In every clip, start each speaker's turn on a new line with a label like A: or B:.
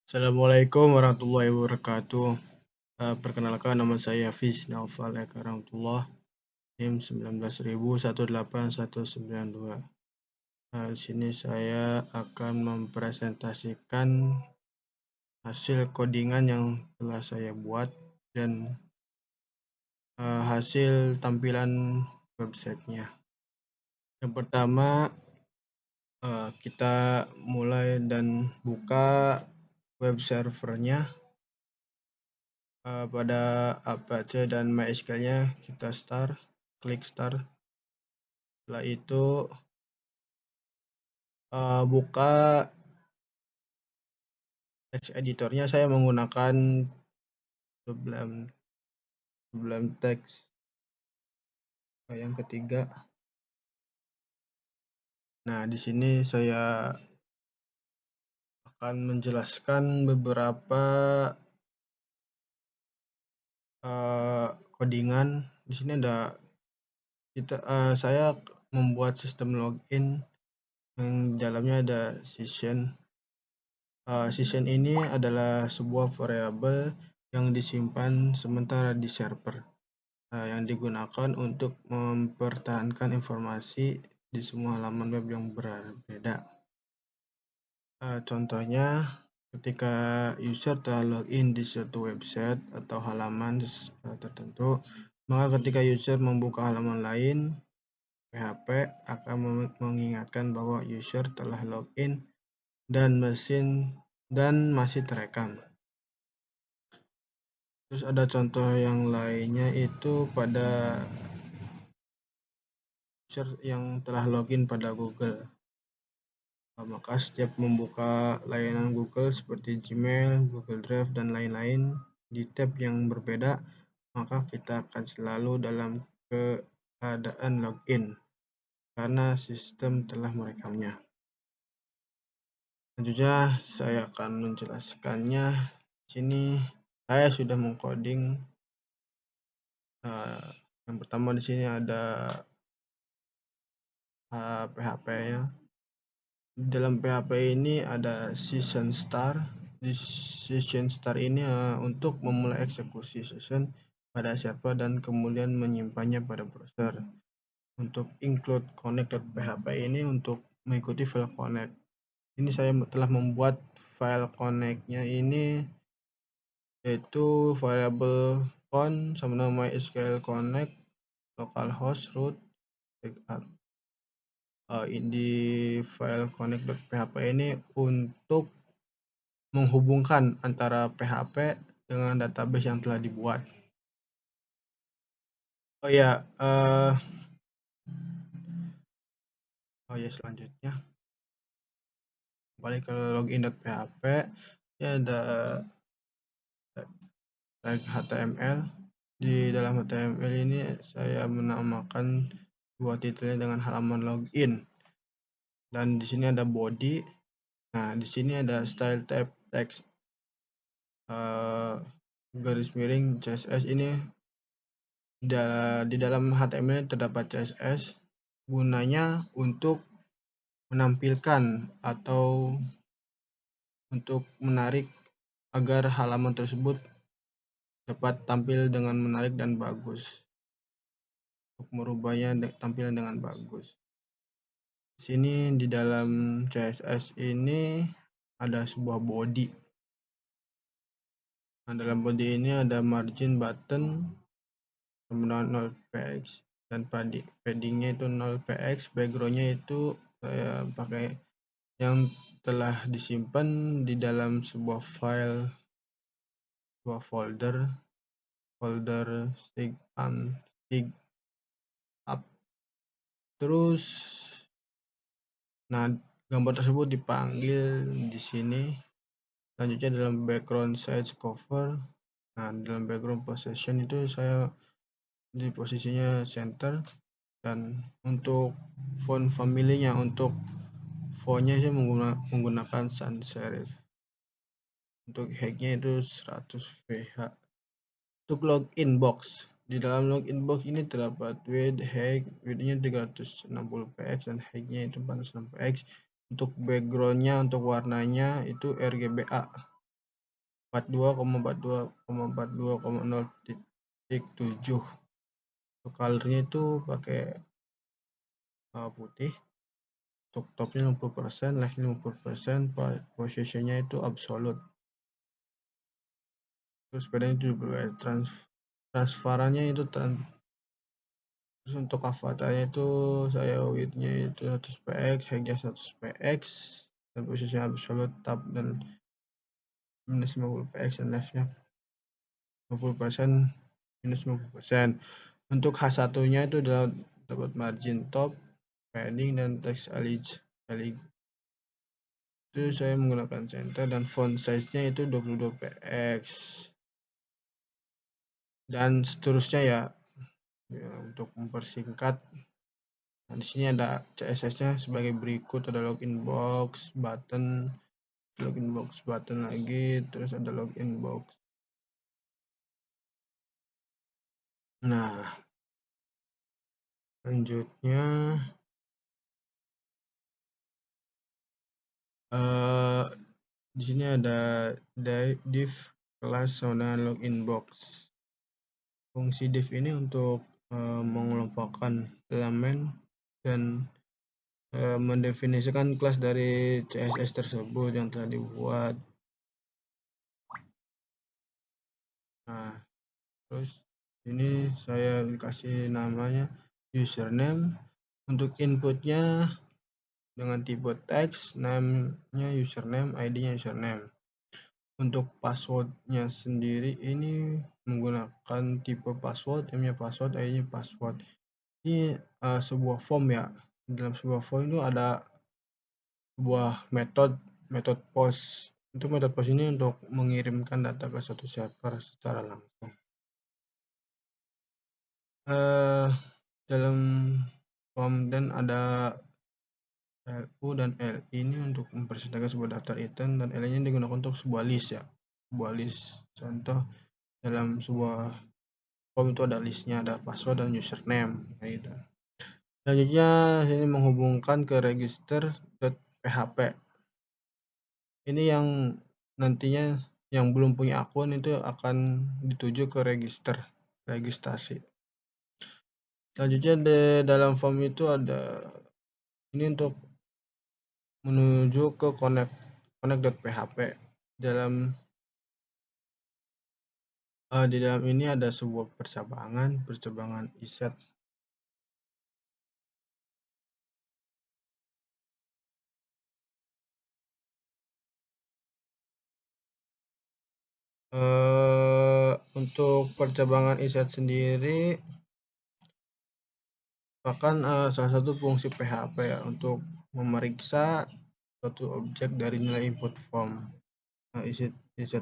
A: Assalamualaikum warahmatullahi wabarakatuh. Perkenalkan nama saya Hafiz Naufal Eka Rahmatullah, NIM 19.18192. Di sini saya akan mempresentasikan hasil codingan yang telah saya buat dan hasil tampilan websitenya. Yang pertama, kita mulai dan buka web servernya. Pada Apache dan MySQL-nya kita klik start. Setelah itu buka text editornya. Saya menggunakan Sublime Text yang ketiga. Nah, di sini saya akan menjelaskan beberapa codingan. Di sini saya membuat sistem login yang dalamnya ada session. Session ini adalah sebuah variabel yang disimpan sementara di server, yang digunakan untuk mempertahankan informasi di semua halaman web yang berbeda. Contohnya, ketika user telah login di suatu website atau halaman tertentu, maka ketika user membuka halaman lain, PHP akan mengingatkan bahwa user telah login dan masih terekam. Terus ada contoh yang lainnya itu pada user yang telah login pada Google. Maka setiap membuka layanan Google seperti Gmail, Google Drive, dan lain-lain di tab yang berbeda, maka kita akan selalu dalam keadaan login karena sistem telah merekamnya. Selanjutnya saya akan menjelaskannya. Di sini saya sudah mengcoding. Yang pertama di sini ada PHP-nya. Dalam PHP ini ada session start. Di session start ini untuk memulai eksekusi session pada server dan kemudian menyimpannya pada browser. Untuk include connect.php ini untuk mengikuti file connect. Ini saya telah membuat file connect-nya ini yaitu variabel con sama nama MySQL connect localhost root. Di file connect.php ini untuk menghubungkan antara PHP dengan database yang telah dibuat. Selanjutnya kembali ke login.php. Ini ada tag HTML. Di dalam HTML ini saya menamakan buat titelnya dengan halaman login. Dan di sini ada body. Nah, di sini ada style type text garis miring CSS. Ini di dalam HTML terdapat CSS gunanya untuk menampilkan atau untuk menarik agar halaman tersebut dapat tampil dengan menarik dan bagus, untuk merubahnya tampilan dengan bagus. Di sini di dalam CSS ini ada sebuah body. Nah, dalam body ini ada margin button kemudian 0px dan paddingnya itu 0px. Backgroundnya itu saya pakai yang telah disimpan di dalam sebuah file, sebuah folder sig up. Terus gambar tersebut dipanggil di sini. Selanjutnya dalam background size cover. Nah, dalam background position itu saya di posisinya center, dan untuk font family-nya, untuk fontnya saya menggunakan sans serif. Untuk height-nya itu 100 ph. Untuk login box, di dalam login box ini terdapat width-nya 360 px dan height-nya itu 460 px. Untuk background-nya, untuk warnanya itu RGBA. 42,42,40.7. Untuk colornya itu pakai putih. Untuk topnya 50%, left 50%, positionnya itu absolute. Terus sepedanya itu juga transparannya itu terus untuk avatarnya itu saya widthnya itu 100 px, height-nya 100 px, dan posisinya absolute, tab dan minus 50 px, dan left-nya 50%, minus 50%. Untuk H1-nya itu dapat margin top, padding, dan text elegant. Itu saya menggunakan center dan font size-nya itu 22 px. Dan seterusnya ya untuk mempersingkat. Nah, di sini ada CSS-nya sebagai berikut, ada login box, button lagi, terus ada login box. Nah, selanjutnya di sini ada div kelas sama dengan login box. Fungsi div ini untuk mengelompokkan elemen dan mendefinisikan kelas dari CSS tersebut yang telah dibuat. Nah, terus ini saya kasih namanya username. Untuk inputnya dengan tipe teks, name-nya username, ID-nya username. Untuk passwordnya sendiri ini menggunakan tipe password, M-nya password, ID-nya password. Ini sebuah form ya. Dalam sebuah form itu ada sebuah metode post. Untuk metode post ini untuk mengirimkan data ke suatu server secara langsung. Dalam form dan ada LU dan LI ini untuk mempresentasikan sebuah daftar item, dan LI-nya digunakan untuk sebuah list ya. Sebuah list. Contoh dalam sebuah form itu ada listnya, ada password dan username. Nah, gitu. Selanjutnya ini menghubungkan ke register.php. Ini yang nantinya yang belum punya akun itu akan dituju ke registrasi. Selanjutnya di dalam form itu ada ini untuk menuju ke connect.php. Di dalam ini ada sebuah percabangan iset. Untuk percabangan iset sendiri bahkan salah satu fungsi PHP ya untuk memeriksa suatu objek dari nilai input form. Nah, iset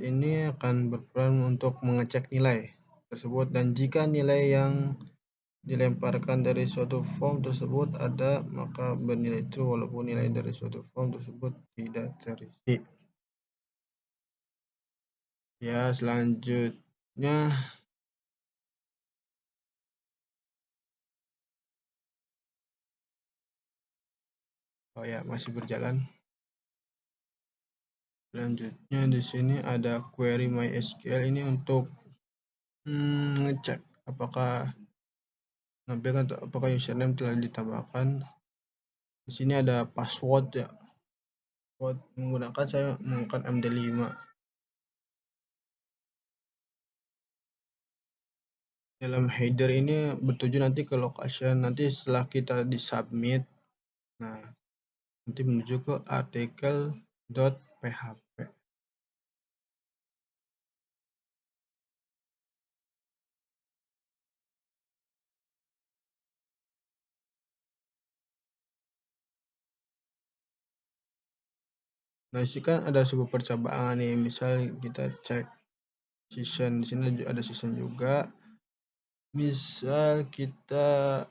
A: ini akan berperan untuk mengecek nilai tersebut, dan jika nilai yang dilemparkan dari suatu form tersebut ada, maka bernilai true walaupun nilai dari suatu form tersebut tidak terisi. Ya, selanjutnya masih berjalan. Selanjutnya di sini ada query MySQL, ini untuk ngecek apakah username telah ditambahkan. Di sini ada password ya. Saya menggunakan MD5. Dalam header ini bertuju nanti ke location, nanti setelah kita disubmit, nah nanti menuju ke artikel.php. Nah, di sini kan ada sebuah percobaan nih, misal kita cek season, di sini ada season juga. Misal kita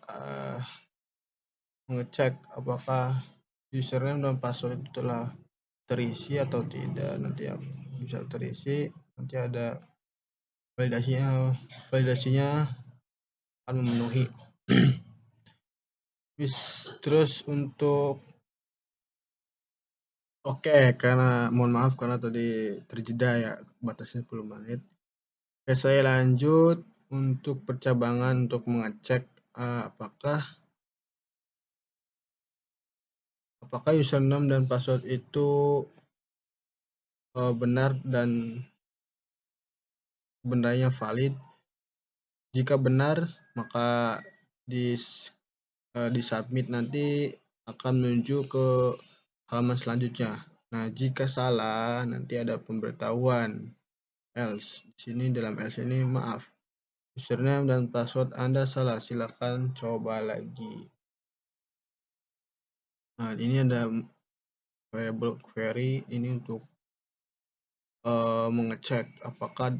A: mengecek apakah username dan password itu telah terisi atau tidak. Nanti ya bisa terisi, nanti ada validasinya akan memenuhi. Terus untuk Oke, karena mohon maaf karena tadi terjeda ya, batasnya 10 menit. Oke, saya lanjut untuk percabangan untuk mengecek, apakah username dan password itu, benar dan sebenarnya valid. Jika benar, maka di-submit nanti akan menuju ke halaman selanjutnya. Nah, jika salah nanti ada pemberitahuan else. Di sini dalam else ini maaf, username dan password Anda salah, silakan coba lagi. Nah, ini ada variable query ini untuk mengecek apakah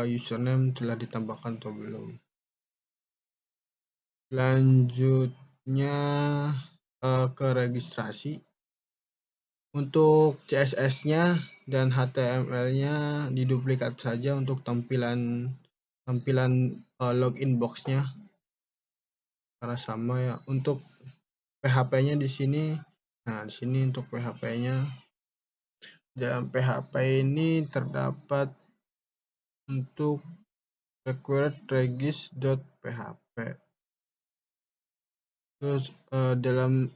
A: username telah ditambahkan atau belum. Selanjutnya ke registrasi. Untuk CSS-nya dan HTML-nya diduplikat saja untuk tampilan tampilan login box-nya karena sama ya. Untuk PHP-nya di sini, nah di sini untuk PHP-nya, dalam PHP ini terdapat untuk required regis.php. Terus dalam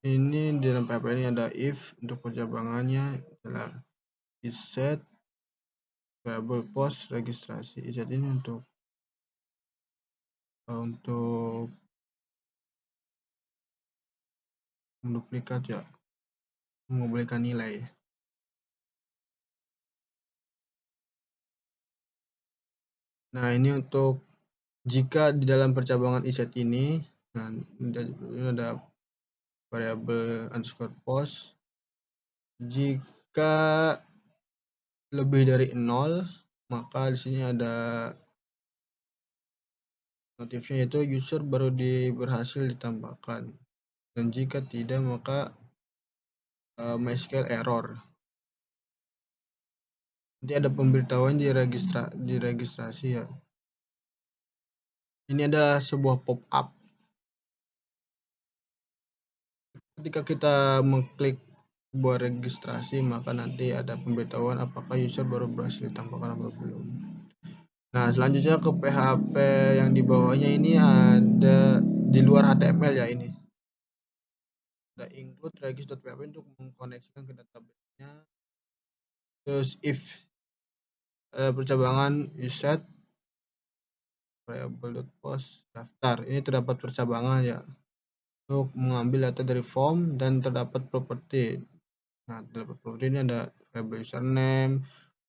A: PHP ini ada if untuk percabangannya adalah isset variable post registrasi. Isset ini untuk menduplikat ya, mengembalikan nilai. Nah, ini untuk jika di dalam percabangan isset ini, nah ini ada variabel underscore post. Jika lebih dari 0, maka di sini ada notifnya, yaitu user baru berhasil ditambahkan. Dan jika tidak, maka MySQL error. Nanti ada pemberitahuan di registrasi ya. Ini adalah sebuah pop-up. Ketika kita mengklik sebuah registrasi, maka nanti ada pemberitahuan apakah user baru berhasil ditambahkan atau belum. Nah, selanjutnya ke PHP yang di bawahnya ini ada di luar HTML ya ini. Ada include regis.php untuk mengkoneksikan ke database-nya. Terus if percabangan uset variable.post daftar. Ini terdapat percabangan ya untuk mengambil data dari form dan terdapat properti. Nah, terdapat properti ini ada variable username,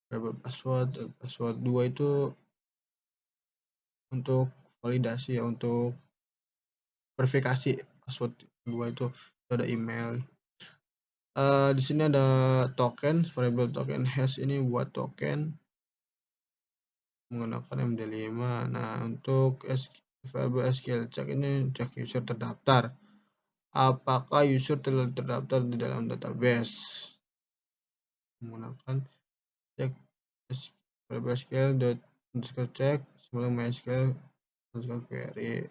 A: variable password. Password 2 itu untuk validasi ya, untuk verifikasi. Password 2 itu ada email. Di sini ada token, variable token hash ini buat token menggunakan MD5. Nah, untuk variable SQL check ini cek user terdaftar. Apakah user telah terdaftar di dalam database? Menggunakan cek variable SQL underscore check sebelum MySQL underscore query.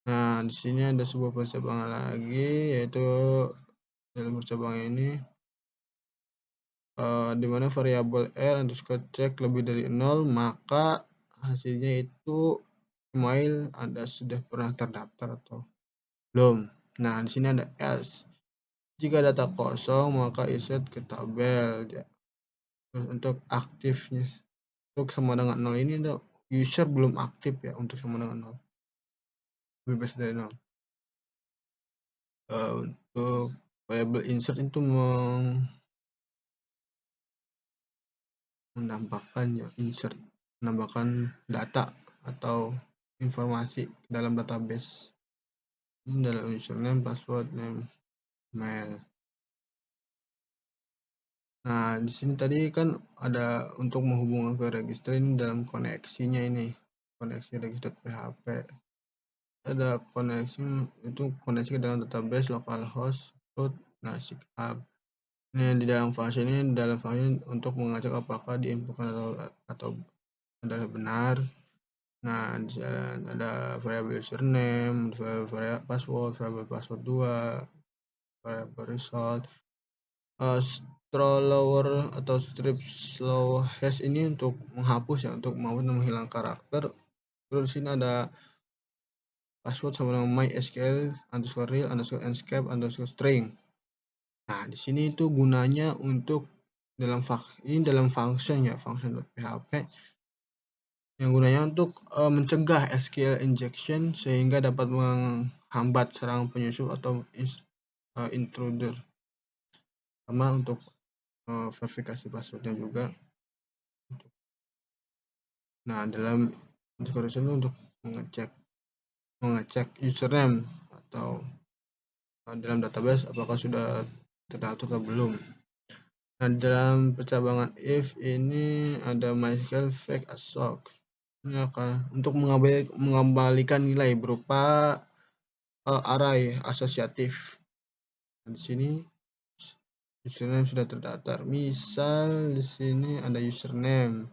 A: Nah, di sini ada sebuah percabangan lagi, yaitu dalam percabangan ini di mana variabel r underscore check lebih dari 0, maka hasilnya itu email Anda sudah pernah terdaftar atau belum. Nah, di sini ada else. Jika data kosong, maka insert ke tabel ya. Terus untuk aktifnya, untuk sama dengan 0 ini ada user belum aktif ya, untuk sama dengan 0. Lebih besar dari 0. Untuk variable insert itu menambahkan ya, insert menambahkan data atau informasi dalam database. Ini dalam username, password, name, mail. Nah, di sini tadi kan ada untuk menghubungkan ke register ini dalam koneksinya ini, koneksi register PHP. Ada koneksi itu koneksi ke dalam database localhost root. Nah, SIGAP. Ini di dalam fungsi ini untuk mengecek apakah diinfokan atau adalah benar. Nah, di sana ada variable username, variable password 2, variable result. scroll lower atau strip slow hash ini untuk menghapus ya, untuk menghilang karakter. Terus di sini ada password sama nama mysql_real_escape_string. Nah, di sini itu gunanya untuk dalam function ya, function.php yang gunanya untuk mencegah SQL injection sehingga dapat menghambat serangan penyusup atau intruder, sama untuk verifikasi passwordnya juga. Nah, dalam declaration untuk mengecek username atau dalam database apakah sudah terdaftar atau belum. Nah, dalam percabangan if ini ada MySQL fake assoc. Ini akan untuk mengembalikan nilai berupa array asosiatif. Nah, di sini username sudah terdaftar. Misal di sini ada username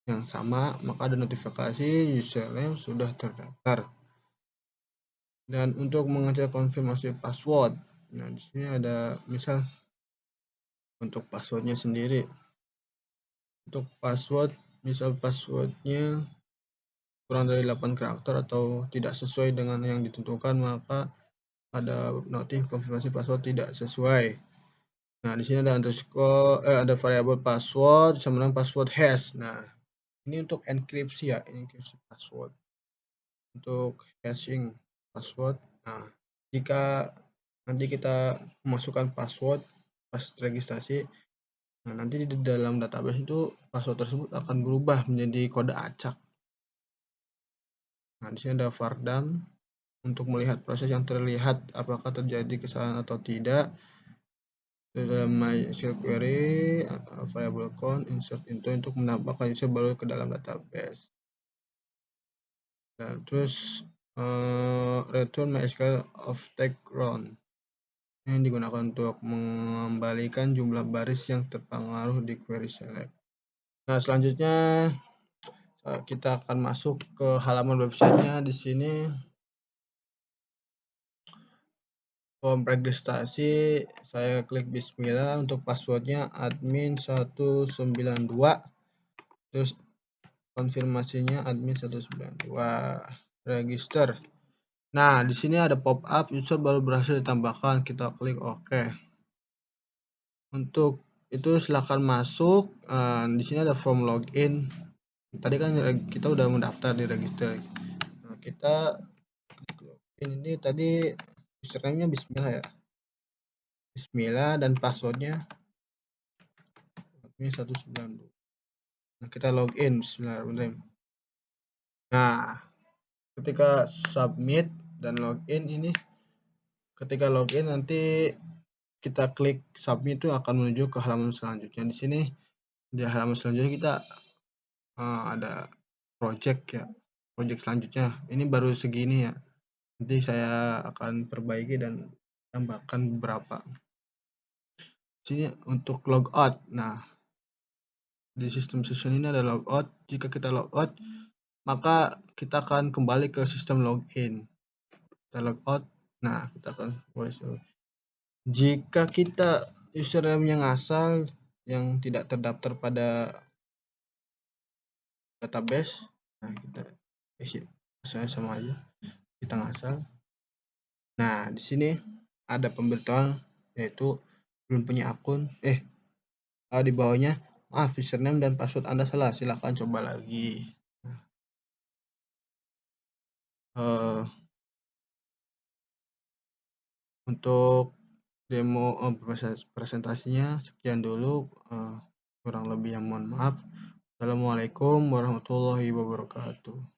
A: yang sama, maka ada notifikasi username sudah terdaftar. Dan untuk mengecek konfirmasi password, nah di sini ada misal untuk passwordnya sendiri. Untuk password, misal passwordnya kurang dari 8 karakter atau tidak sesuai dengan yang ditentukan, maka ada notif konfirmasi password tidak sesuai. Nah, di sini ada underscore, ada variabel password sama dengan password hash. Nah, ini untuk enkripsi ya, enkripsi password. Untuk hashing password. Nah, jika nanti kita memasukkan password pas registrasi, nah nanti di dalam database itu password tersebut akan berubah menjadi kode acak. Nah, di sini ada vardam untuk melihat proses yang terlihat apakah terjadi kesalahan atau tidak. Dalam MySQL query, variable count, insert into untuk menambahkan user baru ke dalam database. Dan terus return MySQL of take round. Ini digunakan untuk mengembalikan jumlah baris yang terpengaruh di query select. Nah, selanjutnya kita akan masuk ke halaman websitenya. Di sini form registrasi, saya klik bismillah. Untuk passwordnya admin 192, terus konfirmasinya admin 192, register. Nah, di sini ada pop up user baru berhasil ditambahkan, kita klik OK. Untuk itu silakan masuk. Di sini ada form login. Tadi kan kita udah mendaftar di register. Nah, kita ini tadi username-nya bismillah ya. Bismillah dan passwordnya admin 192. Nah, kita login. Bismillahirrahmanirrahim. Nah, ketika submit dan login ini, ketika login nanti kita klik submit itu akan menuju ke halaman selanjutnya. Di sini di halaman selanjutnya kita ada project ya, project selanjutnya. Ini baru segini ya. Nanti saya akan perbaiki dan tambahkan beberapa. Sini untuk logout. Nah, di sistem session ini ada logout. Jika kita logout, maka kita akan kembali ke sistem login. Kita logout. Nah, kita akan mulai. Jika kita username yang asal yang tidak terdaftar pada database, nah kita isi asalnya sama aja, kita ngasal. Nah, di sini ada pemberitahuan yaitu belum punya akun. Di bawahnya, maaf username dan password Anda salah, silakan coba lagi. Untuk demo presentasinya sekian dulu, kurang lebih yang mohon maaf. Assalamualaikum warahmatullahi wabarakatuh.